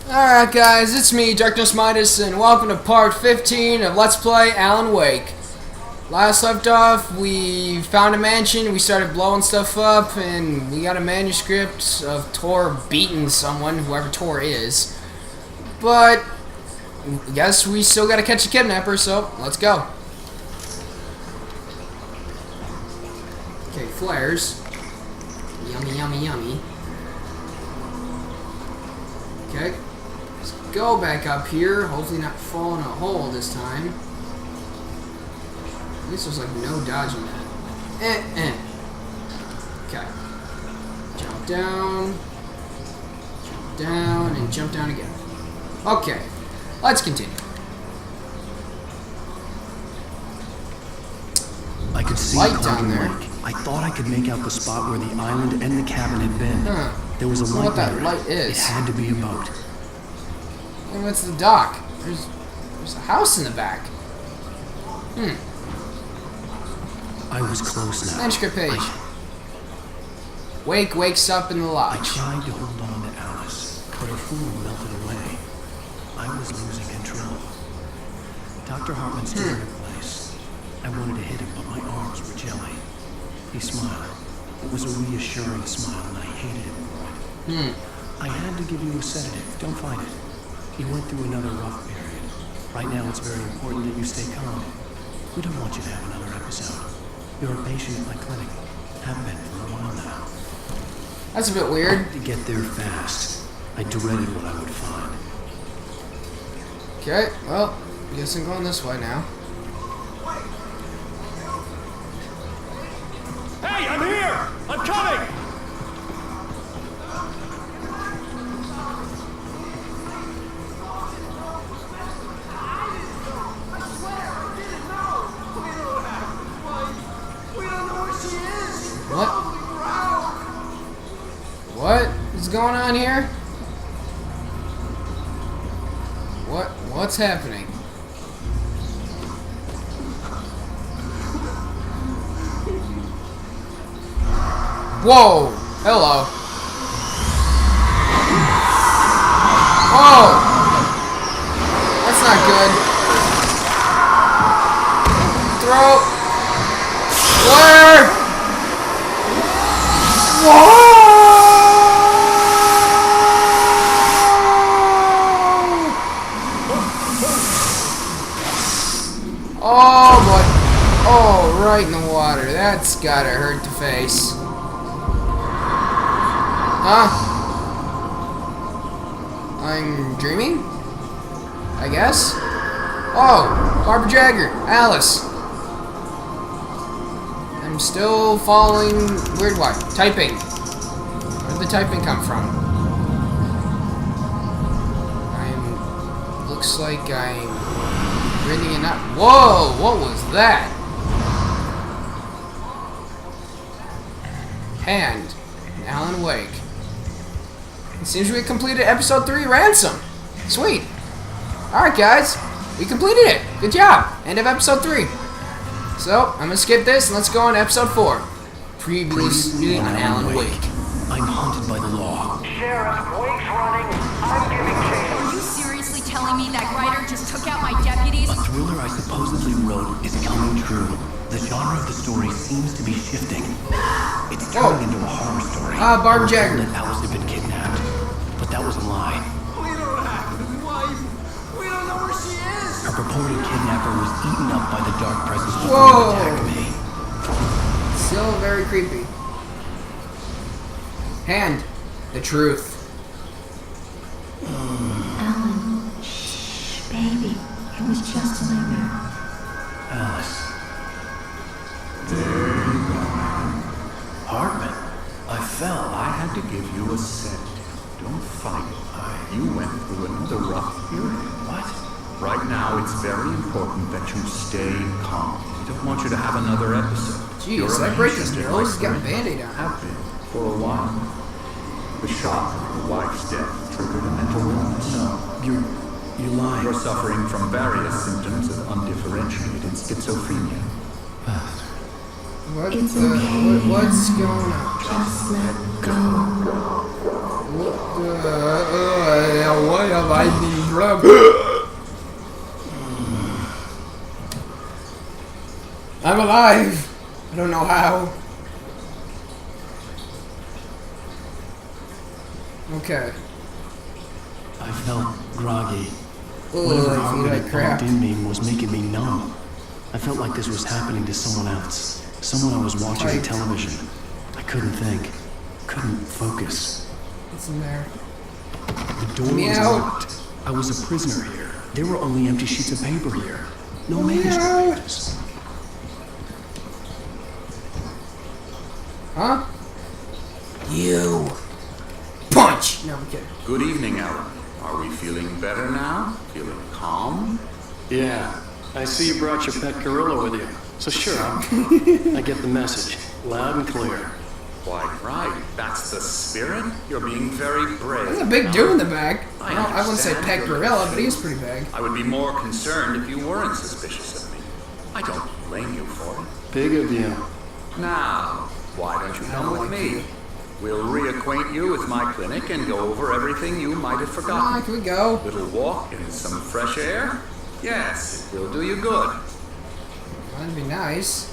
Alright guys, it's me, Darkness Midas, and welcome to part 15 of Let's Play Alan Wake. Last left off, we found a mansion, we started blowing stuff up, and we got a manuscript of Tor beating someone, whoever Tor is. But, I guess we still gotta catch a kidnapper, so let's go. Okay, flares. Yummy, yummy, yummy. Okay. Go back up here, hopefully not fall in a hole this time. At least there's like no dodging that. Okay. Jump down, and jump down again. Okay, let's continue. I could see light down there. Lake. I thought I could make out the spot where the island and the cabin had been. There was a light. What that light is? It had to be a boat. And what's the dock? There's a house in the back. I was close now. Manuscript page. Wake wakes up in the I lodge. tried to hold on to Alice, but her food melted away. I was losing control. Dr. Hartman stood in her place. I wanted to hit him, but my arms were jelly. He smiled. It was a reassuring smile, and I hated him for it. I had to give you a sedative. Don't fight it. You went through another rough period. Right now, it's very important that you stay calm. We don't want you to have another episode. You're a patient at my clinic. Have been for a while now. That's a bit weird. To get there fast, I dreaded what I would find. Okay, well, I guess I'm going this way now. Hey, I'm here! I'm coming! What is going on here? What's happening? Whoa! Hello. Oh! That's not good. Throw. Flare! Whoa! Oh boy. Oh, right in the water. That's gotta hurt the face. Huh? I'm dreaming? I guess? Oh, Barbara Jagger, Alice. I'm still following weird what? Typing. Where did the typing come from? Looks like I'm breathing it out. Whoa, what was that? Hand. Alan Wake. It seems we completed episode 3, Ransom. Sweet. Alright guys, we completed it. Good job. End of episode 3. So, I'm gonna skip this and let's go on to episode 4. Previously on Alan Wake. I'm haunted by the law. Sheriff, Wake's running. I'm giving chase. Are you seriously telling me that writer just took out my deputies? A thriller I supposedly wrote is coming true. The genre of the story seems to be shifting. It's turning into a horror story. Barbara Jagger. That Alice had been kidnapped. But that was a lie. We don't have his wife. We don't know where she is. Her purported kidnapper was eaten up by the dark presence of Whoa. who attacked me. Still very creepy. Hand. The truth. Alan, shh, baby. It was just a nightmare. Alice. Hartman. I fell. I had to give you a sedative. Don't fight. You went through another rough period. What? Right now, it's very important that you stay calm. We don't want you to have another episode. Jeez, You're a that break his patient at nose. my He's got a clinic. Band-Aid on. Have been for a while. The shock of your wife's death triggered a mental illness. No. You're lying. You're suffering from various symptoms of undifferentiated schizophrenia. It's okay. What's going on? Just let go. why have I been drugged? I'm alive. I don't know how. Okay. I felt groggy. Ooh, Whatever I feel Harmon like had crap. pumped in me was making me numb. I felt like this was happening to someone else. Someone I was watching on Right. television. I couldn't think. Couldn't focus. What's in there? The door Me was out. locked. I was a prisoner here. There were only empty sheets of paper here. No Me manuscript out. pages. Huh? You. Punch! No, I'm kidding. Good evening, Alan. Are we feeling better now? Feeling calm? Yeah. I see you brought your pet gorilla with you. So sure, I get the message. Loud and clear. Quite right. That's the spirit. You're being very brave. There's a big dude in the back. I Well, I wouldn't say understand pet your gorilla, but mission. he's pretty big. I would be more concerned if you weren't suspicious of me. I don't blame you for it. Big of you. Now, why don't you come with me? We'll reacquaint you with my clinic and go over everything you might have Come forgotten. on, can we go? Little walk in some fresh air? Yes, it will do you good. That'd be nice.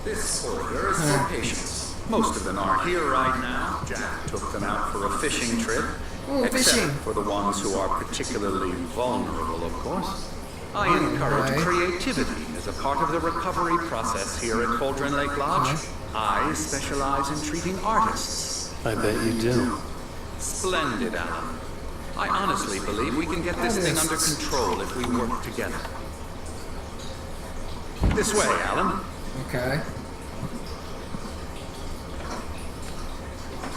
This order is for patients. Most of them are here right now. Jack took them out for a fishing trip. Oh, except fishing. for the ones who are particularly vulnerable, of course. I encourage right. creativity as a part of the recovery process here at Cauldron Lake Lodge. I specialize in treating artists. I bet you do. Splendid, Alan. I honestly believe we can get this thing under control if we work together. This way, Alan. Okay.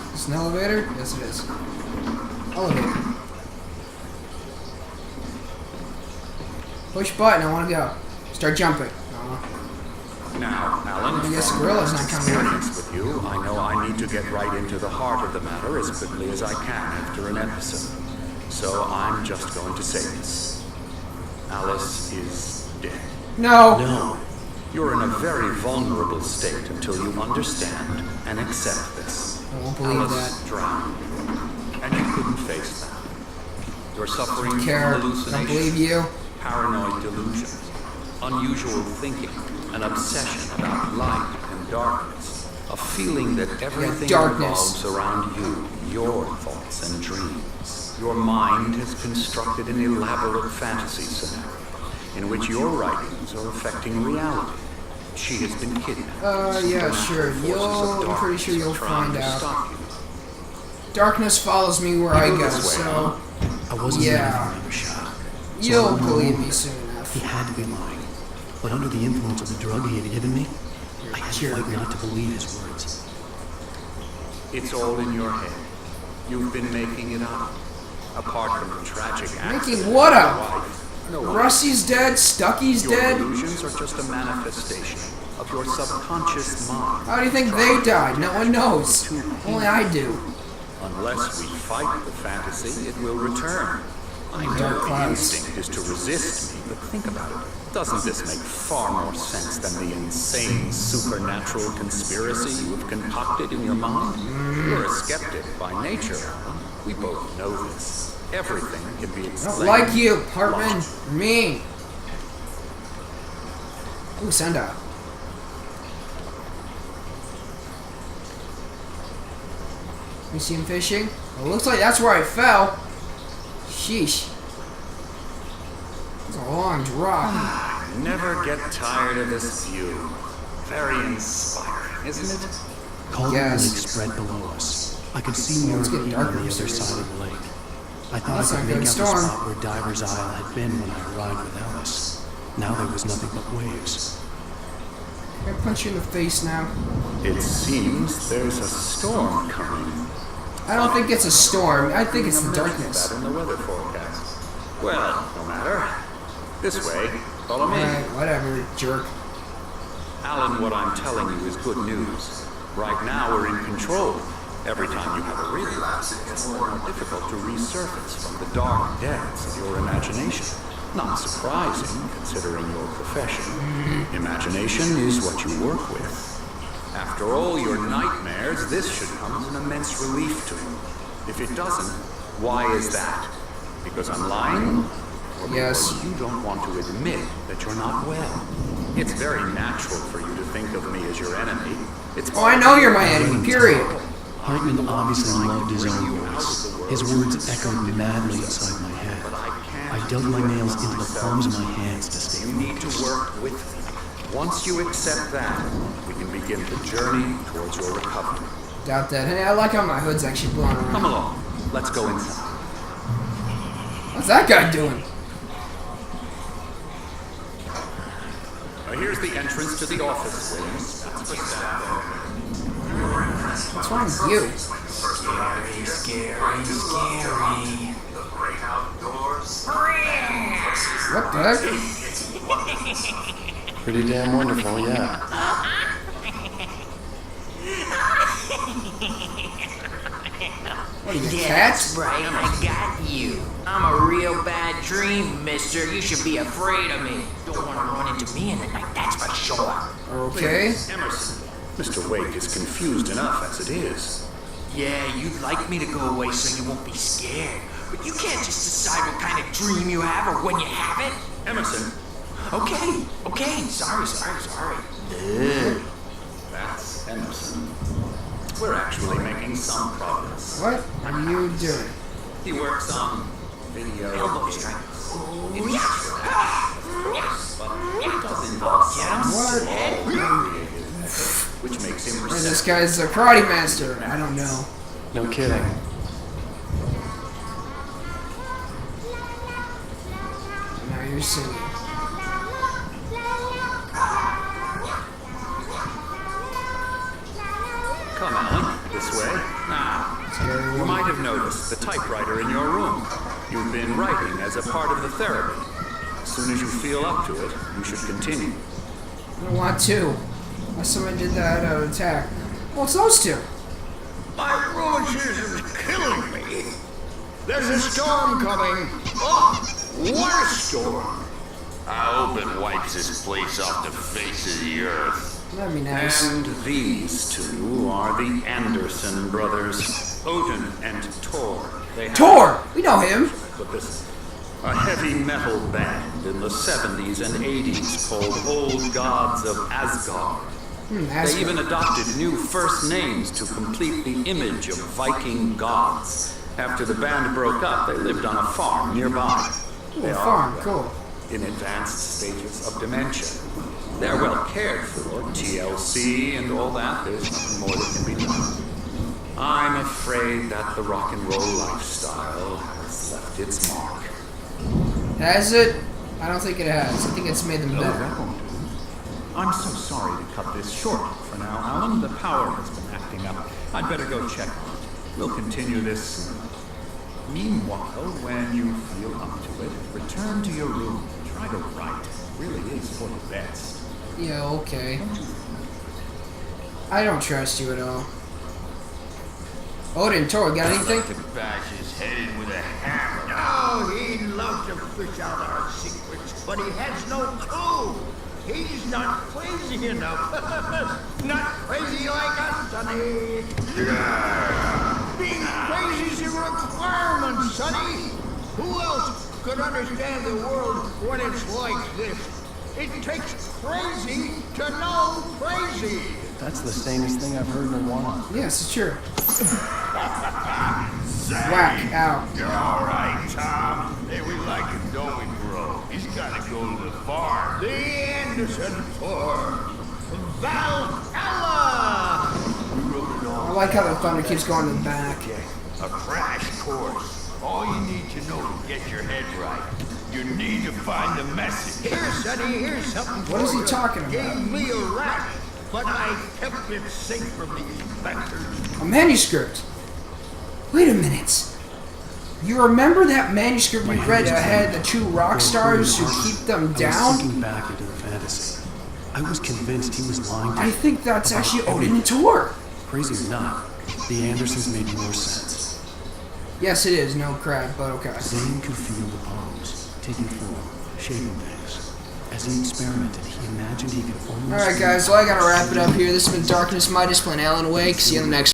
Is this an elevator? Yes, it is. Elevator. Push button, I want to go. Start jumping. Now, Alan, I guess from Gorilla's not coming with me. experience with you, I know I need to get right into the heart of the matter as quickly as I can after an episode. So I'm just going to say this. Alice is dead. No. No. You're in a very vulnerable state until you understand and accept this. I won't believe Alice drowned, and you couldn't face that. You're suffering from Care. Don't hallucinations, believe you. paranoid delusions, unusual thinking, an obsession about light and darkness, a feeling that everything darkness. revolves around you, your thoughts and dreams. Your mind has constructed an elaborate fantasy scenario in which your writings are affecting reality. She has been kidnapped. Yeah, sure. I'm pretty sure you'll trying find to out. stop you. Darkness follows me where I go, This way, so I wasn't Yeah. ready for another shock. So I you'll went believe over. me soon enough. He had to be lying. But under the influence of the drug he had given me, I had to jerk. fight not to believe his words. It's all in your head. You've been making it up. Apart from the tragic accident what of your up? wife, no one. Rusty's dead. Stucky's Your dead. illusions are just a manifestation of your subconscious mind. How do you think they died? No one knows. Only I do. Unless we fight the fantasy, it will return. I know Dark the clouds. instinct is to resist me, but think about it. Doesn't this make far more sense than the insane supernatural conspiracy you have concocted in your mind? You're a skeptic by nature, Alan. We both know this. Everything can be I don't explained. like you, Hartman. Mean. Ooh, sundial. You see him fishing? Well, it looks like that's where I fell. Sheesh. It's a long drop. Never get tired of this view. Very inspiring, isn't it? Cauldron Yes. Lake spread below us. I could see It's getting Mirror darker on the for other some side of the lake. I thought That's I not could good. make out the Storm. spot where Diver's Isle had been when I arrived with Alice. Now there was nothing but waves. I'm gonna punch you in the face now. It seems there's a storm coming. I don't think it's a storm. I think it's the Mention darkness. that in the weather forecast. Well, no matter. This way. Follow me. Alright, whatever, jerk. Alan, what I'm telling you is good news. Right now we're in control. Every time you have a relapse, it gets more and more difficult to resurface from the dark depths of your imagination. Not surprising, considering your profession. Imagination is what you work with. After all your nightmares, this should come as an immense relief to you. If it doesn't, Why is that? Because I'm lying? Or Yes. because you don't want to admit that you're not well? It's very natural for you to think of me as your enemy. It's Oh, I know you're my enemy, period. Hartman obviously loved his own voice. His words echoed madly inside my head. I dug my nails into the palms of my hands to stay You need to work with me. Once you accept that, we can begin the journey towards your recovery. Doubt that. Hey, I like how my hood's actually blowing around. Come along. Let's go inside. What's that guy doing? Here's the entrance to the office wing. That's for staff. What's wrong with you? Scary, scary, scary. The great outdoors. What the heck? Pretty damn wonderful, yeah. What are you, a Yeah, cat? that's right, I got you. I'm a real bad dream, mister. You should be afraid of me. Don't want to run into me in the night, that's for sure. Okay. Emerson. Mr. Wake is confused enough as it is. Yeah, you'd like me to go away so you won't be scared. But you can't just decide what kind of dream you have or when you have it. Emerson, Okay, sorry. that's Emerson. We're actually making some progress. What are you doing? He works on video Elbow games. strike. But it does involve some What? which makes him And this receptive. guy's a karate master. I don't know. No kidding. Now you're singing. Come on, this way. Now, Scary you woman. might have noticed the typewriter in your room. You've been writing as a part of the therapy. As soon as you feel up to it, you should continue. I don't want to. Last time I did that attack. Well, it's those two. My rheumatism is killing me. There's a storm coming. Oh, what a storm. I hope it wipes this place off the face of the earth. That'd be nice. And these two are the Anderson brothers, Odin and Tor. They have Tor! We know him. But this a heavy metal band in the 70s and 80s called Old Gods of Asgard. They Asgard. even adopted new first names to complete the image of Viking gods. After the band broke up, they lived on a farm nearby. They Ooh, are, farm, well, cool. in advanced stages of dementia. They're well cared for, TLC and all that. There's nothing more that can be done. I'm afraid that the rock and roll lifestyle has left its mark. Has it? I don't think it has. I think it's made them No, better. that won't do. I'm so sorry to cut this short for now, Alan. The power has been acting up. I'd better go check on it. We'll continue this soon. Meanwhile, when you feel up to it, return to your room. Try to write. It really is for the best. Yeah, okay. I don't trust you at all. Odin, Tor, got anything? To bash his head in with a hammer. Oh, he'd love to fish out our secrets, but he has no clue. He's not crazy enough. Not crazy like us, Sonny. Being crazy's a requirement, Sonny. Who else could understand the world when it's like this? It takes crazy to know crazy. That's the sanest thing I've heard in a while. Yes, it's true. Whack, ow. All right, Tom. Hey, we like him, don't we, bro? He's gotta go to the farm. The Anderson Four. Valhalla! I like how the thunder keeps going to the back. A crash course. All you need to know to get your head right. You need to find the message. Here, Sonny, here's something What is for he you. talking about? Gave me a rat, but I kept it safe from the inspectors. A manuscript. Wait a minute. You remember that manuscript we read that had the two rock stars who keep them I was down? sinking back into the fantasy. I was convinced he was lying to I me. think that's actually Odin and Tor. Crazy or not, the Andersons made more sense. Yes, it is. No crap, but okay. Zane could feel the palms, taking form, shaping things. As he experimented, he imagined he could almost... Alright, guys, well, I gotta wrap it up here. This has been Darkness Midas playing Alan Wake. See you on the next